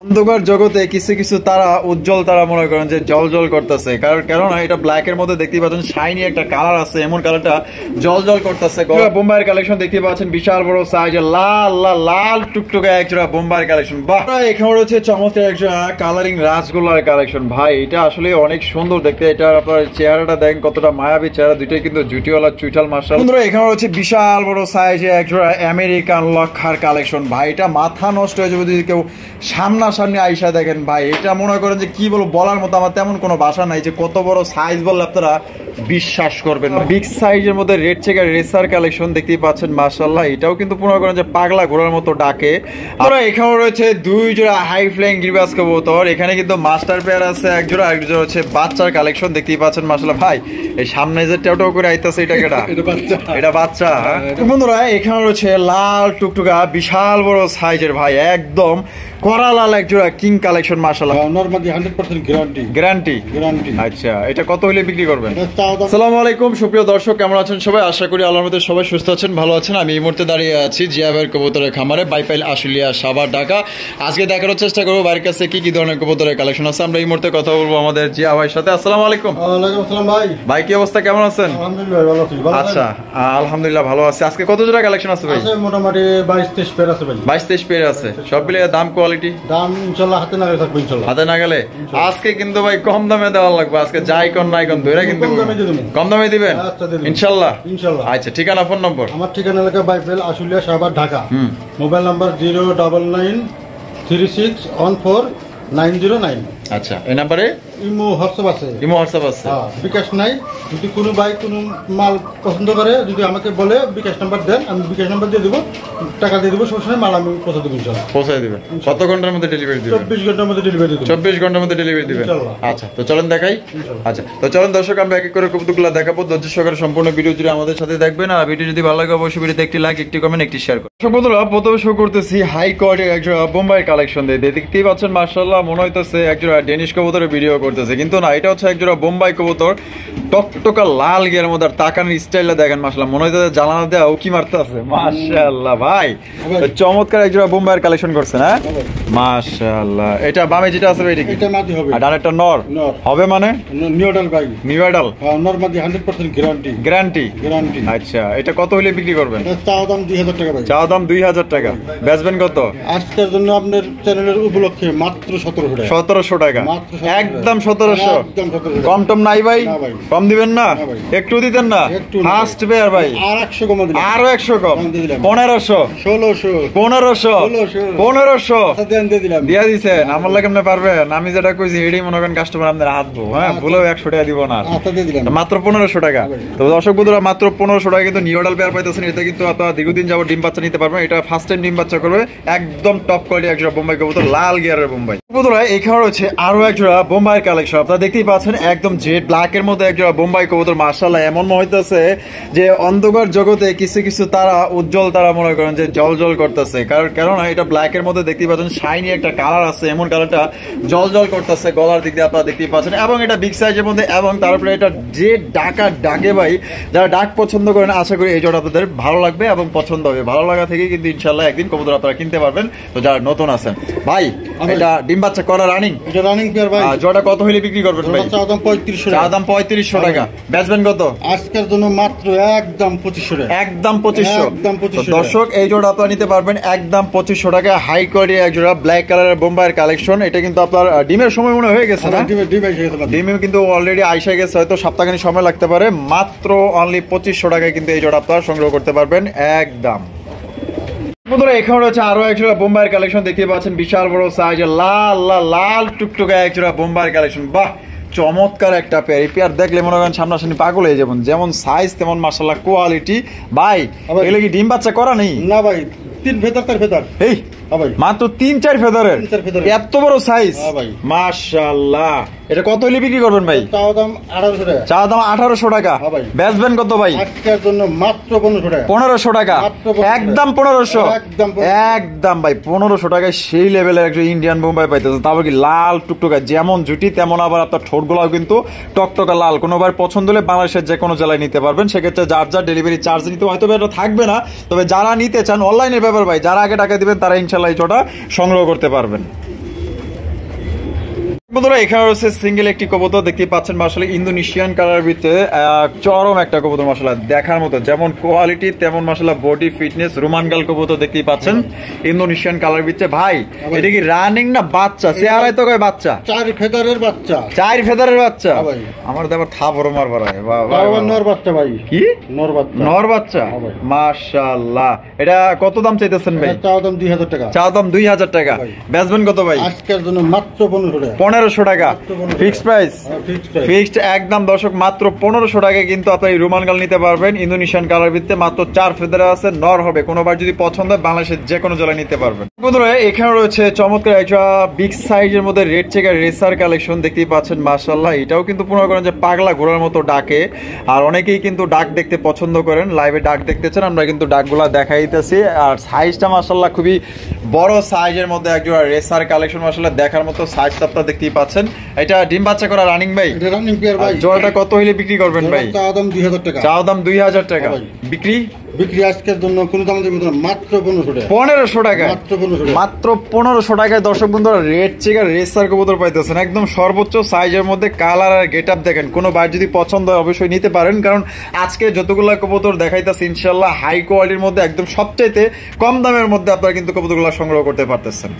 অন্ধকার জগতে কিছু কিছু তারা উজ্জ্বল তারা মনে করেন যে জল জল করতেছে, কেননা এটা ব্ল্যাক এর মধ্যে দেখতে পাচ্ছেন শাইনি একটা কালার আছে, এমন কালারটা জল জল করতেছে। বোম্বাইয়ের কালেকশন দেখতে পাচ্ছেন বিশাল বড় সাইজের লাল লাল লাল টুকটুকে একজোড়া বোম্বাইয়ের কালেকশন। বাহ, এখানে রয়েছে চমৎকার একজোড়া কালারিং রাসগোল্লার কালেকশন। ভাই এটা আসলে অনেক সুন্দর দেখতে, এটা আপনার চেহারাটা দেখেন কতটা মায়াবী চেহারা, দুইটাই কিন্তু জুটিওয়ালা চুইটাল মার্শাল। বন্ধুরা এখানে রয়েছে বিশাল বড় সাইজে একজোড়া আমেরিকান লক্ষার কালেকশন। ভাই এটা মাথা নষ্ট হয়ে যাবে যদি কেউ সামনাসামনি আইসা দেখেন। ভাই এটা মনে করেন যে কি বলবো, বলার মতো আমার তেমন কোনো ভাষা নাই যে কত বড় সাইজ বললে আপনারা বিশ্বাস করবেন। বিগ সাইজের মধ্যে রেড চেকার রেসার কালেকশন দেখতেই পাচ্ছেন মাশাআল্লাহ, এটাও কিন্তু মনে করেন যে পাগলা ঘোড়ার মতো ডাকে। আমরা এখানে রয়েছে দুই জোড়া হাই ফ্লাইং গিরিবাজ কবুতর, এখানে কিন্তু মাস্টার পেয়ার আছে এক জোড়া, এক জোড়া হচ্ছে বাচ্চার কালেকশন দেখতেই পাচ্ছেন মাশাআল্লাহ। ভাই এই সামনে যে টেউটেউ করে আইতাছে এটা কেডা? এটা বাচ্চা। বন্ধুরা এখানে রয়েছে লাল টুকটুকা বিশাল বড় সাইজের ভাই একদম কড়া লাল এক জোড়া কিং কালেকশন মাশাআল্লাহ। Normally 100% guarantee. আচ্ছা এটা কত হইলে বিক্রি করবেন? আসসালামু আলাইকুম সুপ্রিয় দর্শক, কেমন আছেন সবাই? আশা করি আল্লাহর রহমতে সবাই সুস্থ আছেন, ভালো আছেন। আমি এই মুহূর্তে দাঁড়িয়ে আছি জিয়া ভাইয়ের কবুতরের খামারে, বাইপাইল আশুলিয়া সাভার ঢাকা। আজকে দেখার চেষ্টা করবো ভাইয়ের কাছে কি কি ধরনের কবুতরের কালেকশন আছে। আমরা এই মুহূর্তে কথা বলবো আমাদের জিয়া ভাইয়ের সাথে। আসসালামু আলাইকুম। ওয়ালাইকুম আসসালাম ভাই। ভাই কি অবস্থা, কেমন আছেন? আলহামদুলিল্লাহ ভালো আছি। আচ্ছা আলহামদুলিল্লাহ ভালো আছি। আজকে কত জোড়া কালেকশন আছে ভাই? আছে মোটামুটি 22-23 পেয়ার আছে ভাই। 22-23 পেয়ার আছে, সব মিলে দাম কোয়ালিটি দাম ইনশাআল্লাহ হাতে নাগালে থাকবে ইনশাআল্লাহ। হাতে না গেলে আজকে কিন্তু ভাই কম দামে দেওয়া লাগবে, আজকে যাই কোন নাই কোন ধরে কিন্তু কম দামে দিবেন ইনশাআল্লাহ। আচ্ছা ঠিকানা ফোন নম্বর? আমার ঠিকানা এলাকা বাইপাইল আশুলিয়া সাভার ঢাকা। Mobile number 09936149009। আচ্ছা এই নাম্বারে ইমো হোয়াটসঅ্যাপ আছে। বিকাশ নাই, যদি কোনো ভাই কোনো মাল পছন্দ করে যদি আমাকে বলে বিকাশ নাম্বার দেন, আমি বিকাশ নাম্বার দিয়ে দেবো, টাকা দিয়ে দেবো, সবসময় মাল আমি পৌঁছে দেবো ইনশাআল্লাহ। পৌঁছে দিবেন কত ঘন্টার মধ্যে ডেলিভারি দিবেন? 24 ঘন্টার মধ্যে ডেলিভারি দেবো। 24 ঘন্টার মধ্যে ডেলিভারি দিবেন। আচ্ছা তো চলেন দেখাই। আচ্ছা তো চলেন দর্শক আমরা এক এক করে কবুতরগুলো দেখাবো, ধৈর্য সহকারে সম্পূর্ণ ভিডিও জুড়ে আমাদের সাথে দেখবেন। আর ভিডিও যদি ভালো লাগে অবশ্যই ভিডিওতে একটি লাইক, একটি কমেন্ট, একটি শেয়ার করুন। বন্ধুরা প্রথমে শুরু করতেছি হাই কোয়ালিটির একজোড়া বোম্বাইয়ের কালেকশন দিয়ে। দেখতেই পাচ্ছেন মাশাআল্লাহ, মনে হইতেছে একজোড়া ডেনিশ কবুতরের ভিডিও করতেছে, কিন্তু না, এটা হচ্ছে একজোড়া বোম্বাই কবুতর। টকটকা লাল গিয়ার মধ্যে তাকানোর স্টাইলটা দেখেন মাশাআল্লাহ, মনে হইতেছে জানালা দেওয়া উকি মারতে আছে মাশাআল্লাহ। ভাই চমৎকার একজোড়া বোম্বাইয়ের কালেকশন করছেন। হ্যাঁ মাশাআল্লাহ। এটা বামে যেটা আছে এটা কি? এটা মাদি হবে আর ডানেরটা নর হবে, মানে নিউডাল ভাই। নিউডাল নরমালি 100% গ্যারান্টি। আচ্ছা এটা কত হইলে বিক্রি করবেন? চাওয়া দাম 2000 টাকা ভাই। চাওয়া দাম 2000 টাকা, বেচবেন কত? আজকের জন্য আপনার চ্যানেলের উপলক্ষে মাত্র 1700 টাকা। একদম 1700। কম টম নাই ভাই? কম দিবেন না? একটু দিতেন না? ফার্স্ট পেয়ার ভাই আর 100 কম দিলাম। আরো 100 কম, 1500 দিয়া দিছেন। আমার লাগে কেমনে পারবেন? আমি যেটা কইছি এটাই মনে করেন কাস্টমার আপনার হাতবো। হ্যাঁ ভুলেও 100 টাকা দিব না, মাত্র 1500 টাকা। তো দর্শক বন্ধুরা মাত্র 1500 টাকা কিন্তু নিউডাল পেয়ার পাইতেছেন। এটা কিন্তু আপনারা দীর্ঘদিন যাবত ডিম বাচ্চা নিতে পারবেন। এটা ফার্স্ট টাইম ডিম বাচ্চা করবে, একদম টপ কোয়ালিটি একজোড়া বোম্বাই কবুতর, লাল গিয়ারের বোম্বাই বন্ধুরা। এখানে রয়েছে আরো একজোড়া বোম্বাইয়ের কালেকশন, আপনারা দেখতেই পাচ্ছেন একদম জেড ব্ল্যাক এর মধ্যে একজোড়া বোম্বাই কবুতর মাশাআল্লাহ। এমন হইতেছে যে অন্ধকার জগতে কিছু কিছু তারা উজ্জ্বল তারা মনে করেন যে জল জল করতেছে, কেননা এটা ব্ল্যাক এর মধ্যে দেখতেই পাচ্ছেন শাইনি একটা কালার আছে, এমন কালারটা জল জল করতেছে গলার দিক দিয়ে আপনারা দেখতেই পাচ্ছেন। এবং এটা বিগ সাইজের মধ্যে, এবং তারপরে এটা যে ডাকে ভাই, যারা ডাক পছন্দ করেন আশা করি এই জোড়া আপনাদের ভালো লাগবে এবং পছন্দ হবে। ভালো লাগা থেকে কিন্তু ইনশাআল্লাহ একদিন কবুতর আপনারা কিনতে পারবেন। তো যারা নতুন আছেন ভাই, এটা ডিম বাচ্চা করা রানিং পেয়ার ভাই, জোড়া কত হইলে বিক্রি করবেন ভাই? চাওয়া দাম 3500 টাকা, বেচবেন কত? আজকের জন্য মাত্র একদম 2500 টাকা। একদম 2500। দর্শক এই জোড়া আপনারা নিতে পারবেন একদম 2500 টাকা। হাই কোয়ালিটি এক জোড়া ব্ল্যাক কালারের বোম্বাইয়ের কালেকশন। এটা কিন্তু আপনার ডিমের সময় মনে হয়ে গেছে না? ডিমে কিন্তু অলরেডি আইসা গেছে, হয়তো সপ্তাহখানি সময় লাগতে পারে। মাত্র অনলি 2500 টাকায় কিন্তু এই জোড়া আপনারা সংগ্রহ করতে পারবেন একদম। বন্ধুরা এখানে রয়েছে আরো একজোড়া বোম্বাইয়ের কালেকশন, দেখতে পাচ্ছেন বিশাল বড় সাইজের লাল লাল লাল টুকটুকা একজোড়া বোম্বাইয়ের কালেকশন। বাহ চমৎকার একটা পেয়ার। এই পেয়ার দেখলে মনে করেন সামনাসামনি পাগল হয়ে যাবেন, যেমন সাইজ তেমন মাশাআল্লাহ কোয়ালিটি। ভাই এগুলো কি ডিম বাচ্চা করা নেই? না ভাই, 3 ফেদার। এই মাত্র 3-4 ফেদারের এত বড় সাইজ মাশাআল্লাহ। এটা কত হইলে বিক্রি করবেন ভাই? চাওয়া দাম 1800 টাকা। বেচবেন কত ভাই? আজকের জন্য মাত্র 1500 টাকা। একদম 1500। একদম ভাই 1500 টাকায় সেই লেভেলের একটা ইন্ডিয়ান বোম্বাই পাইতেছেন, তারপর কি লাল টুকটুকা, যেমন জুটি তেমন আবার আপনার ঠোঁটগুলাও কিন্তু টকটকা লাল। কোনোবার পছন্দ হলে বাংলাদেশের যে কোনো জেলায় নিতে পারবেন। সেক্ষেত্রে যার যার ডেলিভারি চার্জ নিতে হয়তো এটা থাকবে না, তবে যারা নিতে চান অনলাইনের ব্যাপার ভাই, যারা আগে টাকা দিবেন তারা ইনশাআল্লাহ এই জোড়া সংগ্রহ করতে পারবেন। বন্ধুরা এখানে রয়েছে সিঙ্গেল একটি কবুতর দেখতে পাচ্ছেন মাশাআল্লাহ ইন্দোনেশিয়ান কালার ভিতরে চরম একটা কবুতর মাশাআল্লাহ দেখার মতো যেমন কোয়ালিটি তেমন মাশাআল্লাহ বডি ফিটনেস রোমানগাল কবুতর দেখতে পাচ্ছেন ইন্দোনেশিয়ান কালার ভিতরে ভাই এটা কি রানিং না বাচ্চা চেহারায় তো কয় বাচ্চা 4 ফেদারের বাচ্চা 4 ফেদারের বাচ্চা আমার দেবার থাবর মারবার বাবা নর বাচ্চা ভাই কি নর বাচ্চা মাশাআল্লাহ এটা কত দাম চাইতেছেন ভাই চাও দাম 2000 টাকা চাও দাম 2000 টাকা বেচবেন কত ভাই আজকের জন্য মাত্র 1500 টাকা ফিক্সড প্রাইস ফিক্সড একদম দর্শক মাত্র 1500 টাকায় কিন্তু আপনি রোমানগাল নিতে পারবেন ইন্দোনেশিয়ান কালার ভিত্তিতে মাত্র 4 ফেদার আছে নর হবে কোনোবার যদি পছন্দ হয় বাংলাদেশের যে কোনো জেলায় নিতে পারবেন বন্ধুরা এখানে রয়েছে চমৎকার একটা বিগ সাইজের মধ্যে রেড চেকার রেসার কালেকশন দেখতেই পাচ্ছেন মাশাআল্লাহ এটাও কিন্তু মনে করেন যে পাগলা ঘোড়ার মতো ডাকে আর অনেকেই কিন্তু ডাক দেখতে পছন্দ করেন লাইভে ডাক দেখতে চান আমরা কিন্তু ডাকগুলা দেখাই দিতেছি আর সাইজটা মাশাআল্লাহ খুবই বড় সাইজের মধ্যে একজোড়া রেসার কালেকশন মাশাআল্লাহ দেখার মতো সাইজ আপনারা দেখতেই পাচ্ছেন এটা ডিম বাচ্চা করা রানিং ভাই এটা রানিং পেয়ার ভাই জোড়াটা কত হইলে বিক্রি করবেন ভাই চাও দাম 2000 টাকা চাও দাম 2000 টাকা বিক্রি আজকের জন্য কোন দাম দেব না মাত্র 1500 টাকা মাত্র 1500 টাকায় দর্শক বন্ধুরা রেড চেকার রেসার কবুতর পাইতেছেন একদম সর্বোচ্চ সাইজের মধ্যে কালার আর গেটআপ দেখেন কোনো বার যদি পছন্দ হয় অবশ্যই নিতে পারেন কারণ আজকে যতগুলো কবুতর দেখাইতাছে ইনশাআল্লাহ হাই কোয়ালিটির মধ্যে একদম সবচাইতে কম দামের মধ্যে আপনারা কিন্তু কবুতরগুলো সংগ্রহ করতে পারতেছেন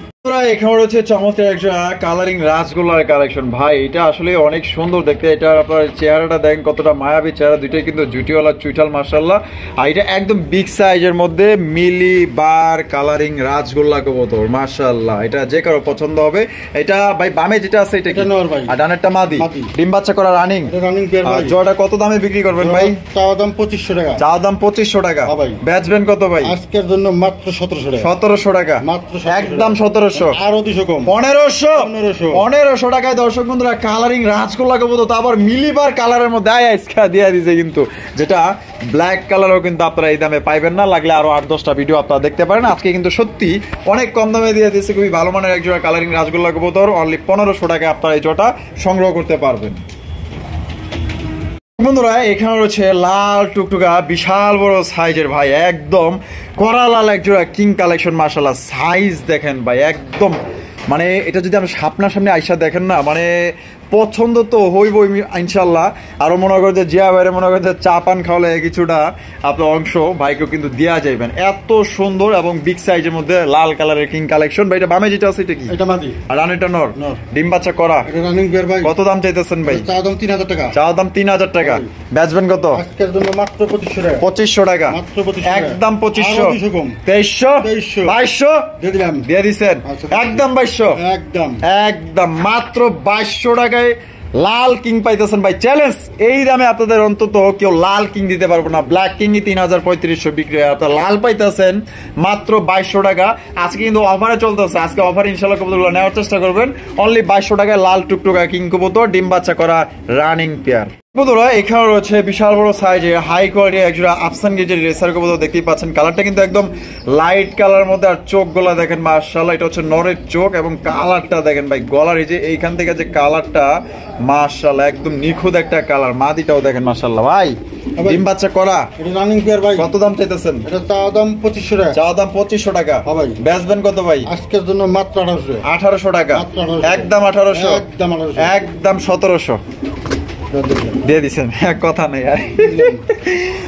এখানে রয়েছে চমৎকার একটা কালারিং রাজগোল্লার কালেকশন ভাই এটা আসলে অনেক সুন্দর দেখতে এটা আপনার চেহারাটা দেখেন কতটা মায়াবী চেহারা দুইটাই কিন্তু জুটিওয়ালা চুইঠাল মাশাআল্লাহ আর এটা একদম বিগ সাইজের মধ্যে মিলি বার কালারিং রাজগোল্লা কবুতর মাশাআল্লাহ এটা যে কারো পছন্দ হবে এটা ভাই বামে যেটা আছে এটা কি আর ডানেরটা মাদি ডিম বাচ্চা করা রানিং পেয়ার ভাই জোড়াটা কত দামে বিক্রি করবেন ভাই চাও দাম 2500 টাকা চাও দাম 2500 টাকা বেচবেন কত ভাই আজকের জন্য মাত্র 1700 টাকা মাত্র একদম 1700 আরো 200 কম 1500 টাকায় দর্শক বন্ধুরা কালারিং রাজগোল্লা কবুতর তো আবার মিলিবার কালারের মধ্যে আইসকা দিয়ে দিয়েছে কিন্তু যেটা ব্ল্যাক কালারও কিন্তু আপনারা এই দামে পাইবেন না লাগলে আরো 8-10টা ভিডিও আপনারা দেখতে পারেন আজকে কিন্তু সত্যি অনেক কম দামে দিয়ে দিয়েছে খুবই ভালো মানের এক জোড়া কালারিং রাজগোল্লা কবুতর অনলি 1500 টাকায় আপনারা এই জোড়াটা সংগ্রহ করতে পারবেন বন্ধুরা এখানে রয়েছে লাল টুকটুকা বিশাল বড় সাইজের ভাই একদম কড়া লাল একজোড়া কিং কালেকশন মাশাআল্লাহ সাইজ দেখেন ভাই একদম মানে এটা যদি আপনি সামনে আইসা দেখেন না মানে পছন্দ তো হইব ইনশাল্লাহ আরো মনে করে যে জিয়া বাইরে মনে করে যে চা পান খাওয়ালে কিছুটা আপনার অংশ ভাইকেও কিন্তু দেওয়া যাইবেন এত সুন্দর এবং বিগ সাইজের মধ্যে লাল কালারের কিং কালেকশন ভাই এটা বামে যেটা আছে এটা কি এটা মাদি আর রানিটা নর ডিম বাচ্চা করা এটা রানিং পেয়ার ভাই কত দাম চাইতেছেন ভাই চাও দাম 3000 টাকা চাও দাম 3000 টাকা বেচবেন কত আজকের জন্য মাত্র 2500 টাকা মাত্র 2500 একদম 2500 2300 2200 দিয়ে দিবেন একদম 2200 একদম মাত্র 2200 টাকায় লাল কিং পাইতেছেন ভাই চ্যালেঞ্জ এই দামে আপনাদের অন্তত কেউ লাল কিং দিতে পারবো না ব্ল্যাক কিংই 3500 বিক্রি হয় আপনারা লাল পাইতেছেন মাত্র 2200 টাকা আজকে কিন্তু অফারে চলতেছে আজকে অফারে ইনশাআল্লাহ কবুতরগুলো নেওয়ার চেষ্টা করবেন অনলি 2200 টাকায় লাল টুকটুকা কিং কবুতর ডিম বাচ্চা করা রানিং পেয়ার বন্ধুরা এখানে রয়েছে বিশাল বড় সাইজে হাই কোয়ালিটি একজোড়া আফসান গেজের রেসার কবুতর দেখতেই পাচ্ছেন কালারটা কিন্তু একদম লাইট কালার মধ্যে আর চোখ গলা দেখেন মাশাআল্লাহ এটা হচ্ছে নরের চোখ এবং কালারটা দেখেন ভাই গলার এই যে এইখান থেকে যে কালারটা মাশাআল্লাহ একদম নিখুঁত একটা কালার মাদিটাও দেখেন মাশাআল্লাহ ভাই ডিম বাচ্চা করা এটা রানিং পেয়ার ভাই কত দাম চাইতেছেন এটা চাও দাম 2500 টাকা চাও দাম 2500 টাকা ভাই বেচবেন কত ভাই আজকের জন্য মাত্র 1800 টাকা একদম 1800 একদম 1700 দিয়ে দিচ্ছেন কথা নেই আর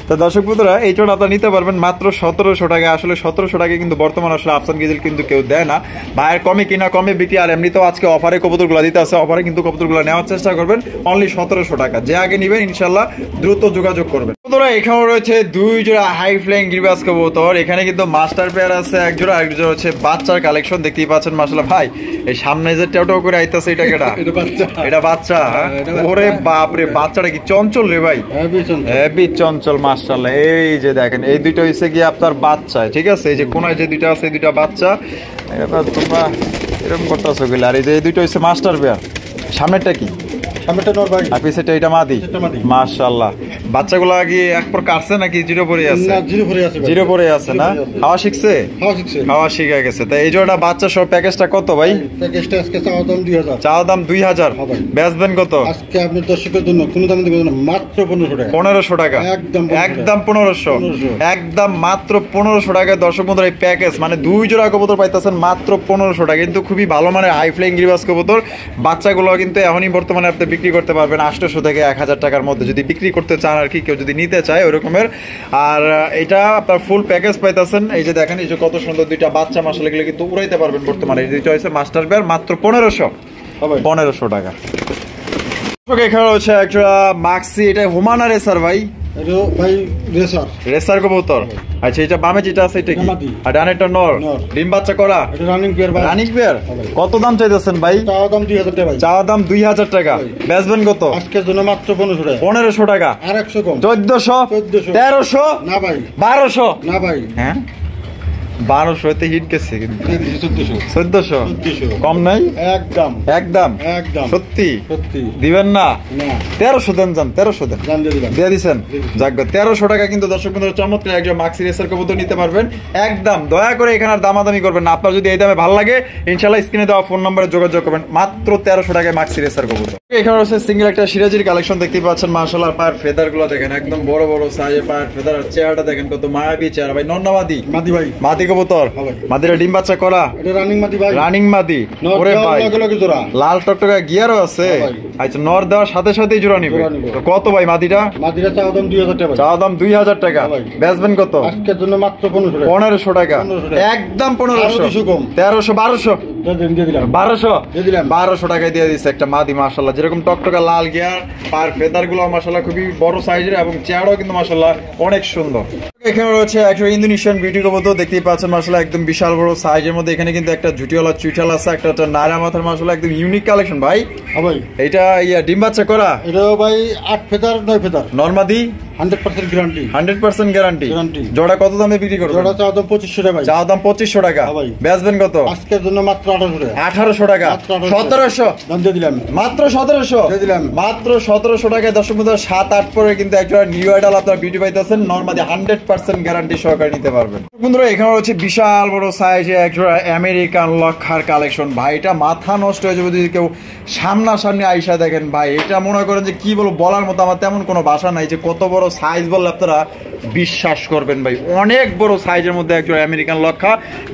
তো দর্শক বন্ধুরা এই চোট আপনারা নিতে পারবেন মাত্র 1700 টাকা আসলে 1700 টাকা কিন্তু বর্তমান আসলে আফসান গেজেল কিন্তু কেউ দেয় না ভাইয়ের কমে কিনা কমে বিক্রি আর এমনিতেও আজকে অফারে কবুতরগুলো দিতে আছে অফারে কিন্তু কবুতরগুলো নেওয়ার চেষ্টা করবেন অনলি 1700 টাকা যে আগে নেবেন ইনশাল্লাহ দ্রুত যোগাযোগ করবেন বন্ধুরা এখানে রয়েছে দুই জোড়া হাই ফ্লাইং গিরিবাজ কবুতর এখানে কিন্তু মাস্টার পেয়ার আছে এক জোড়া এক জোড়া হচ্ছে বাচ্চার কালেকশন দেখতেই পাচ্ছেন মাশাআল্লাহ ভাই এই সামনে যে টেউটাও করে আইতাছে এটা কেডা এটা বাচ্চা ওরে বাপ রে বাচ্চাটা কি চঞ্চল রে ভাই হেভি চঞ্চল মাশাআল্লাহ এই যে দেখেন এই দুইটা হইছে কি আপনার বাচ্চা ঠিক আছে এই যে কোনায় যে দুইটা আছে এই দুইটা বাচ্চা এবার তোমরা এরকম করতেছো গেলে আর এই যে এই দুইটা হইছে মাস্টার পেয়ার সামনেরটা কি সামনেটা নর ভাই আর পিছেটা এটা মাদি মাশাআল্লাহ বাচ্চাগুলা কি এক পর কাটছে নাকি জিরো পরে আছে? না, জিরো পরে আছে ভাই। জিরো পরে আছে না? খাওয়া শিখছে? খাওয়া শিখছে। খাওয়া শিখে গেছে। তা এই জোড়া বাচ্চা সহ প্যাকেজটা কত ভাই? প্যাকেজটা আজকে চাওয়া দাম 2000। চাওয়া দাম 2000। হ্যাঁ ভাই। বেচবেন কত? আজকে আপনার দর্শকের জন্য কোনো দাম দিবেন না, মাত্র 1500 টাকা। 1500 টাকা। একদম একদম 1500। একদম মাত্র 1500 টাকায় দর্শক বন্ধুরা এই প্যাকেজ মানে 2 জোড়া কবুতর পাইতেছেন মাত্র 1500 টাকা। কিন্তু খুবই ভালো মানের হাই ফ্লাইং গিরিবাজ কবুতর। বাচ্চাগুলো কিন্তু এখনই বর্তমানে আপনি বিক্রি করতে পারবেন 800 থেকে 1000 টাকার মধ্যে যদি বিক্রি করতে চান আর কি, কেউ যদি নিতে চায় ওরকমের। আর এটা আপনার ফুল প্যাকেজ পাইতেছেন। এই যে দেখেন এই যে কত সুন্দর দুইটা বাচ্চা মাশাআল্লাহ, এগুলো কিন্তু উড়াইতে পারবেন বর্তমানে। এই দুইটা হচ্ছে মাস্টার বেয়ার মাত্র 1500। 1500 টাকা। এখানে হচ্ছে একটা মাক্সি, এটা হুমানা রেসার ভাই। এটা ভাই রেসার। রেসার কবুতর। আচ্ছা এটা বামে যেটা আছে এটা কি? আর ডানেরটা নর। ডিম বাচ্চা করা। এটা রানিং পেয়ার ভাই। Running pair. কত দাম চাইতেছেন ভাই? চাওয়া দাম 2000 টাকা ভাই। চাওয়া দাম 2000 টাকা। বেচবেন কত? আজকের জন্য মাত্র 1500 টাকা। 1500 টাকা। আর 100 কম। 1400। 1300। না ভাই। 1200। না ভাই। হ্যাঁ 1200 তে হিট গেছে কিন্তু। 1400। 1400 কম নাই? একদম একদম একদম সত্যি সত্যি দিবেন না? না 1300 দেন, যান 1300 দেন। জান দিয়ে দিলাম। দিয়ে দিছেন। যাক 1300 টাকা কিন্তু দর্শক বন্ধুরা চমৎকার একজন মাক্সি রেসার কবুতর নিতে পারবেন একদম। দয়া করে এখানে আর দামাদামি করবেন না। আপনার যদি এই দামে ভালো লাগে ইনশাআল্লাহ স্ক্রিনে দেওয়া ফোন নম্বরে যোগাযোগ করবেন। মাত্র 1300 টাকায় মাক্সি রেসার কবুতর। এখানে হচ্ছে সিঙ্গেল একটা সিরাজির কালেকশন দেখতে পাচ্ছেন মাশাআল্লাহ। পায়ের ফেদার গুলো দেখেন একদম বড় বড় সাইজের পায়ের ফেদার। আর চেহারাটা দেখেন কত মায়াবী চেহারা ভাই। নন্নামাদি মাদি ভাই। মাদি কবুতর। মাদিরা ডিম বাচ্চা করা। এটা রানিং মাদি ভাই। রানিং মাদি। ওরে ভাই লাল টকটকা গিয়ারও আছে। আচ্ছা নর দেওয়ার সাথে সাথেই জোড়া নিবে। তো কত ভাই মাদিটা? মাদিরা চাওয়া দাম 2000 টাকা। চাওয়া দাম 2000 টাকা। বেচবেন কত? আজকের জন্য মাত্র 1500 টাকা। 1500 টাকা। একদম 1500 কম। 1300 1200 দিয়ে দিলাম। 1200 দিয়ে দিলাম। 1200 টাকায় দিয়ে দিচ্ছে একটা মাদি মাশাআল্লাহ। যেরকম টকটকা লাল গিয়ার, পার ফেদার গুলো মাশাআল্লাহ খুবই বড় সাইজের এবং চেহারাও কিন্তু মাশাআল্লাহ অনেক সুন্দর। এখানে রয়েছে একটা ইন্দোনেশিয়ান বিউটি কবুতর দেখতেই পাচ্ছেন মাশাআল্লাহ একদম বিশাল বড় সাইজের মধ্যে। এখানে কিন্তু একটা ঝুটিওয়ালা চুইঠাল আছে, একটা নায়রা মাথার মাশাআল্লাহ একদম ইউনিক কালেকশন ভাই। হ্যাঁ ভাই। এটা ডিম বাচ্চা করা। এটাও ভাই 8 ফেদার 9 ফেদার। নরমাদি 100% গ্যারান্টি। 100% গ্যারান্টি। গ্যারান্টি। জোড়া কত দামে বিক্রি করবেন? জোড়া চাওয়া দাম 2500 টাকা ভাই। চাওয়া দাম 2500 টাকা। হ্যাঁ ভাই। বেচবেন কত? আজকের জন্য মাত্র 1800 টাকা। 1800 টাকা। 1700 দাম দিয়ে দিলাম। মাত্র 1700 দিয়ে দিলাম। মাত্র 1700 টাকায় দর্শক বন্ধু 7-8 পরে কিন্তু একটা নিউ আইডাল আপনারা বিউটি পাইতেছেন নরমালি 100% গ্যারান্টি সহকারে নিতে পারবেন। বন্ধুরা এখানে হচ্ছে বিশাল বড় সাইজে একটা আমেরিকান লক্ষার কালেকশন ভাই। এটা মাথা নষ্ট হয়ে যাবে যদি কেউ সামনাসামনি আইসা দেখেন ভাই। এটা মনে করেন যে কি বলবো, বলার মতো আমার তেমন কোনো ভাষা নাই যে কত বড় সাইজ বললে আপনারা বিশ্বাস করবেন ভাই। অনেক বড় সাইজের মধ্যে একটা আমেরিকান লক্ষা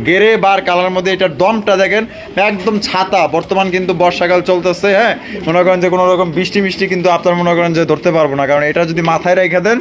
গেরে বার কালার মধ্যে। এটার দমটা দেখেন একদম ছাতা। বর্তমান কিন্তু বর্ষাকাল চলতেছে, হ্যাঁ মনে করেন যে কোনো রকম বৃষ্টি মিষ্টি কিন্তু আপনার মনে করেন যে ধরতে পারবো না, কারণ এটা যদি মাথায় রেখে দেন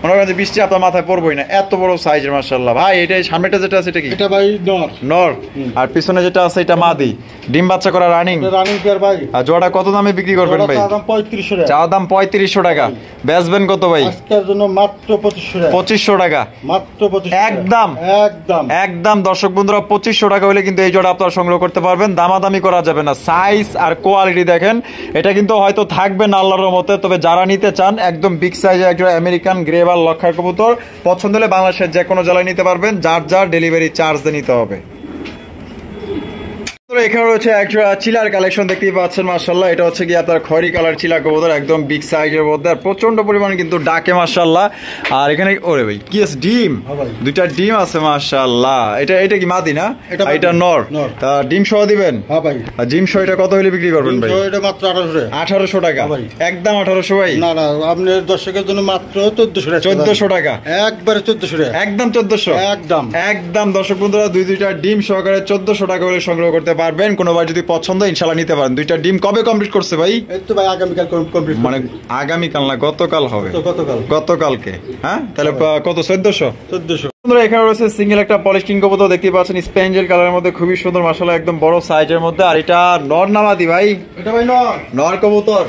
মনে করেন যে বৃষ্টি আপনার মাথায় পড়বোই না, এত বড় সাইজের মাশাআল্লাহ ভাই। এটা সামনেটা যেটা আছে এটা কি? এটা ভাই নর। নর। আর পিছনে যেটা আছে এটা মাদি। ডিম বাচ্চা করা রানিং। রানিং পেয়ার ভাই। আর জোড়া কত দামে বিক্রি করবেন ভাই? চাওয়া দাম 3500 টাকা। চাওয়া দাম 3500 টাকা। বেচবেন কত ভাই? আজকের জন্য মাত্র 2500 টাকা। 2500 টাকা। মাত্র 2500 একদম একদম একদম দর্শক বন্ধুরা 2500 টাকা হলে কিন্তু এই জোড়া আপনারা সংগ্রহ করতে পারবেন। দামাদামি করা যাবে না। সাইজ আর কোয়ালিটি দেখেন। এটা কিন্তু হয়তো থাকবে না আল্লাহর রহমতে, তবে যারা নিতে চান একদম বিগ সাইজের একটা আমেরিকান গ্রেভাল লক্ষার কবুতর পছন্দ হলে বাংলাদেশের যে কোনো জেলায় নিতে পারবেন। যার যার ডেলিভারি চার্জ দিয়ে নিতে হবে। এখানে রয়েছে একটা চিলার কালেকশন দেখতেই পাচ্ছেন মাশাআল্লাহ। এটা হচ্ছে কি আপনার খয়রি কালার চিলা কবুতর একদম বিগ সাইজের মধ্যে। আর প্রচন্ড পরিমাণে কিন্তু ডাকে মাশাআল্লাহ। আর এখানে ওরে ভাই কি আছে? ডিম। দুইটা ডিম আছে মাশাআল্লাহ। এটা কি মাদি না? এটা নর। তা ডিম সহ দিবেন? হ্যাঁ ভাই। আর ডিম সহ এটা কত হলে বিক্রি করবেন ভাই? এটা মাত্র 1800 টাকা। 1800 টাকা একদম 1800 ভাই। না না আপনার দর্শকের জন্য মাত্র 1400 টাকা। 1400 টাকা একবারে 1400 টাকা। একদম 1400 একদম একদম দর্শক বন্ধুরা দুইটা ডিম সহকারে 1400 টাকা হলে সংগ্রহ করতে পারবেন। কোনোবার যদি পছন্দ ইনশাআল্লাহ নিতে পারেন। দুইটা ডিম কবে কমপ্লিট করছে ভাই? এই তো ভাই আগামীকাল কমপ্লিট। মানে আগামীকাল না গতকাল হবে? গতকাল। গতকালকে। হ্যাঁ তাহলে কত? 1400। 1400। এখানে রয়েছে সিঙ্গেল একটা পলিশ কিং কবুতর দেখতে পাচ্ছেন স্পেঞ্জেল কালারের মধ্যে খুবই সুন্দর মাশাআল্লাহ একদম বড় সাইজের মধ্যে। আর এটা নর না মাদি ভাই? এটা ভাই নর। নর কবুতর।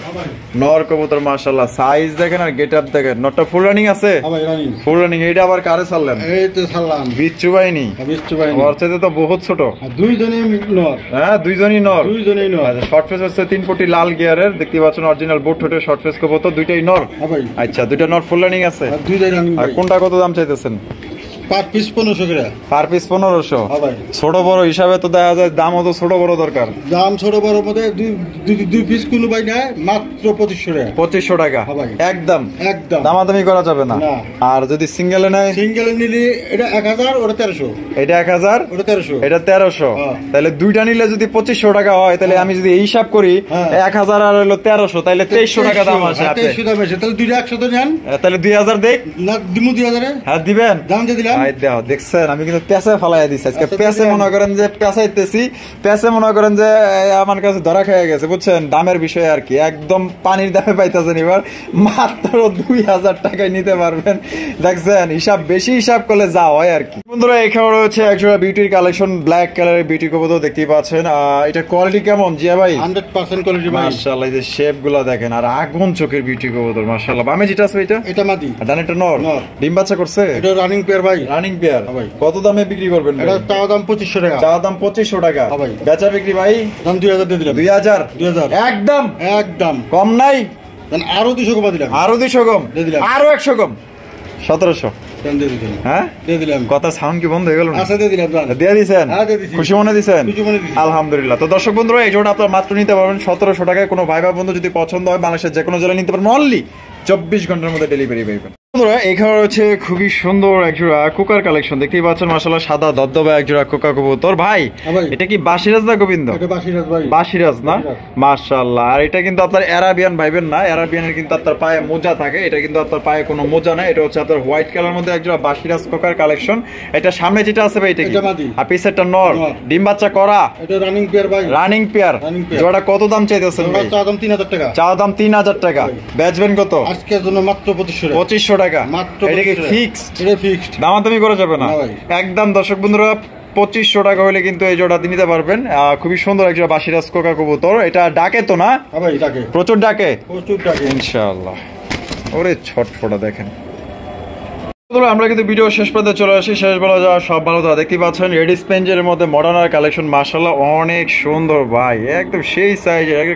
নর কবুতর মাশাআল্লাহ সাইজ দেখেন আর গেটআপ দেখেন। নরটা ফুল রানিং আছে? হ্যাঁ ভাই রানিং। Full running. এটা আবার কারে ছাড়লেন? এই তো ছাড়লাম। বিচ্ছু বাইনি। বিচ্ছু বাইনি। ওর চাইতে তো বহুত ছোট। দুইজনই নর। হ্যাঁ দুইজনই নর। দুইজনই নর। আচ্ছা শর্ট ফেস হচ্ছে 3 ফুটি লাল গিয়ারের দেখতে পাচ্ছেন অরিজিনাল বুট ঠোঁটের শর্ট ফেস কবুতর। দুইটাই নর? হ্যাঁ ভাই। আচ্ছা দুইটা নর ফুল রানিং আছে? দুইটাই রানিং। আর কোনটা কত দাম চাইতেছেন? পার পিস 1500 করে। Per piece 1500। হ্যাঁ ভাই। ছোট বড় হিসাবে তো দেখা যায় দামও তো ছোট বড় দরকার। দাম ছোট বড় মধ্যে দুই পিস কোনো ভাই নেয় মাত্র 2500 টাকা। 2500 টাকা হ্যাঁ ভাই। একদম একদম দামাদামি করা যাবে না। না। আর যদি সিঙ্গেলে নেয়, সিঙ্গেল নিলে এটা 1000, ওটা 1300। এটা 1000, ওটা 1300। এটা 1300। হ্যাঁ। তাহলে দুইটা নিলে যদি 2500 টাকা হয়, তাহলে আমি যদি এই হিসাব করি হ্যাঁ। 1000 আর হলো 1300, তাহলে 2300 টাকা দাম আসে। 2300 দাম আসে। তাহলে দুইটা একসাথে নেন। তাহলে 2000 দেখ না দিমু 2000 এ। হ্যাঁ দিবেন। দাম দিয়ে দিলাম। ভাই দাও, দেখছেন আমি কিন্তু পেঁচে ফালাইয়া দিছি আজকে। আচ্ছা, পেঁচে দিবেন। মনে করেন যে পেঁচাইতেছি, পেঁচে মনে করেন যে আমার কাছে ধরা খেয়ে গেছে, বুঝছেন, দামের বিষয় আর কি। একদম পানির দামে পাইতেছেন এবার, মাত্র 2000 টাকায় নিতে পারবেন। দেখছেন হিসাব বেশি হিসাব করলে যা হয় আর কি। বন্ধুরা এখানে রয়েছে একজোড়া বিউটির কালেকশন, ব্ল্যাক কালারের বিউটি কবুতর দেখতেই পাচ্ছেন। এটা কোয়ালিটি কেমন জিয়া ভাই? 100% কোয়ালিটি ভাই। মাশাআল্লাহ, এই যে শেপ গুলা দেখেন, আর আগুন চোখের বিউটি কবুতর মাশাআল্লাহ। বামে যেটা আছে এটা এটা মাদি। ডানেরটা নর। নর। ডিম বাচ্চা করছে? এটা রানিং পেয়ার ভাই। Running pair. হ্যাঁ ভাই। কত দামে বিক্রি করবেন ভাই? এটা চাওয়া দাম 2500 টাকা। চা দাম 2500 টাকা। হ্যাঁ ভাই। বেচা বিক্রি ভাই? দাম 2000 দিয়ে দিলাম। 2000। 2000 একদম একদম কম নাই? দেন আরো 200 কমা দিলাম। আরো 200 কম? দিয়ে দিলাম। আরো 100 কম, 1700। দেন দিয়ে দিলাম। হ্যাঁ দিয়ে দিলাম। কথা সাউন্ড কি বন্ধ হয়ে গেল না? আচ্ছা দিয়ে দিলাম দাম। দিয়ে দিছেন? হ্যাঁ, দিয়ে দিছি। খুশি মনে দিছেন? খুশি মনে দিছি। আলহামদুলিল্লাহ। তো দর্শক বন্ধুরা এই জোড়া আপনারা মাত্র নিতে পারবেন 1700 টাকায়। কোনো ভাই বা বন্ধু যদি পছন্দ হয় বাংলাদেশের যে কোনো জেলায় নিতে পারবেন, অনলি 24 ঘন্টার মধ্যে ডেলিভারি পাবেন। বন্ধুরা এখানে রয়েছে খুবই সুন্দর একজোড়া কুকার কালেকশন, দেখতেই পাচ্ছেন মাশাআল্লাহ, সাদা দবদবা একজোড়া কুকা কবুতর। ভাই হ্যাঁ ভাই। এটা কি বাসিরাজ না গোবিন্দ? এটা বাসিরাজ ভাই। বাসিরাজ না? বাসিরাজ। মাশাআল্লাহ। আর এটা কিন্তু আপনার অ্যারাবিয়ান ভাইবেন না, অ্যারাবিয়ানের কিন্তু আপনার পায়ে মোজা থাকে, এটা কিন্তু আপনার পায়ে কোনো মোজা নাই। এটা হচ্ছে আপনার হোয়াইট কালার মধ্যে একজোড়া বাসিরাজ কুকার কালেকশন। এটা সামনে যেটা আছে ভাই এটা কি? এটা মাদি। আর পিছেরটা নর। নর। ডিম বাচ্চা করা? এটা রানিং পেয়ার ভাই। Running pair. Running pair. জোড়া কত দাম চাইতেছেন ওটা ভাই? চাওয়া দাম 3000 টাকা। চা দাম 3000 টাকা। বেচবেন কত? আজকের জন্য মাত্র 2500 টাকা। 2500 টাকা। মাত্র এটা কি 2500 টাকা। ফিক্সড? এটা ফিক্সড। দামাদামি করা যাবে না? না ভাই। একদম দর্শক বন্ধুরা 2500 টাকা হলে কিন্তু এই জোড়া নিতে পারবেন। খুবই সুন্দর একজোড়া বাসিরাজ কোকা কবুতর। এটা ডাকে তো না? হ্যাঁ ভাই ডাকে। প্রচুর ডাকে? প্রচুর ডাকে। ইনশাআল্লাহ। ওরে ছটফটা দেখেন। বন্ধুরা আমরা কিন্তু ভিডিও শেষ পর্যন্ত চলে আসি। শেষ বলা যাওয়া সব ভালো থাকা। দেখতে পাচ্ছেন রেডি স্পেঞ্জের মধ্যে মডার্নার কালেকশন, মাশাআল্লাহ অনেক সুন্দর ভাই, একদম সেই সাইজের।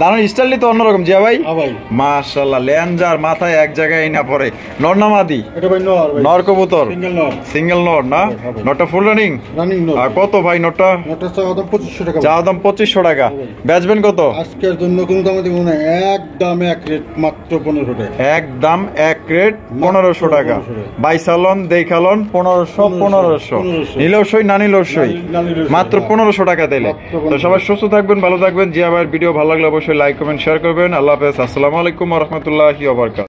দাঁড়ানোর স্টাইলই তো অন্যরকম জিয়া ভাই। হ্যাঁ ভাই। মাশাআল্লাহ, লেঞ্জার মাথায় এক জায়গায় না পড়ে। নর না মাদি? এটা ভাই নর ভাই। নর কবুতর? সিঙ্গেল নর। সিঙ্গেল নর না? হ্যাঁ ভাই। নরটা ফুল রানিং? রানিং নর। আর কত ভাই নরটা? নরটা চাওয়া দাম 2500 টাকা। চা দাম 2500 টাকা। বেচবেন কত? আজকের জন্য কোনো দামে দেব না, একদম এক রেট মাত্র 1500 টাকা। একদম এক রেট 1500 টাকা। 1500 বাইসালন দেখালন 1500। নিলেও সই না নিলেও সই, না নিলেও সই, মাত্র হ্যাঁ। 1500 টাকা দিলে। মাত্র তো 1500 সবাই সুস্থ থাকবেন, ভালো থাকবেন। জিয়া ভাইয়ের ভিডিও ভালো লাগলে অবশ্যই লাইক কমেন্ট শেয়ার করবেন। আল্লাহ হাফেজ, আসসালামু আলাইকুম ওয়া রাহমাতুল্লাহি ওয়া বারাকাতুহু।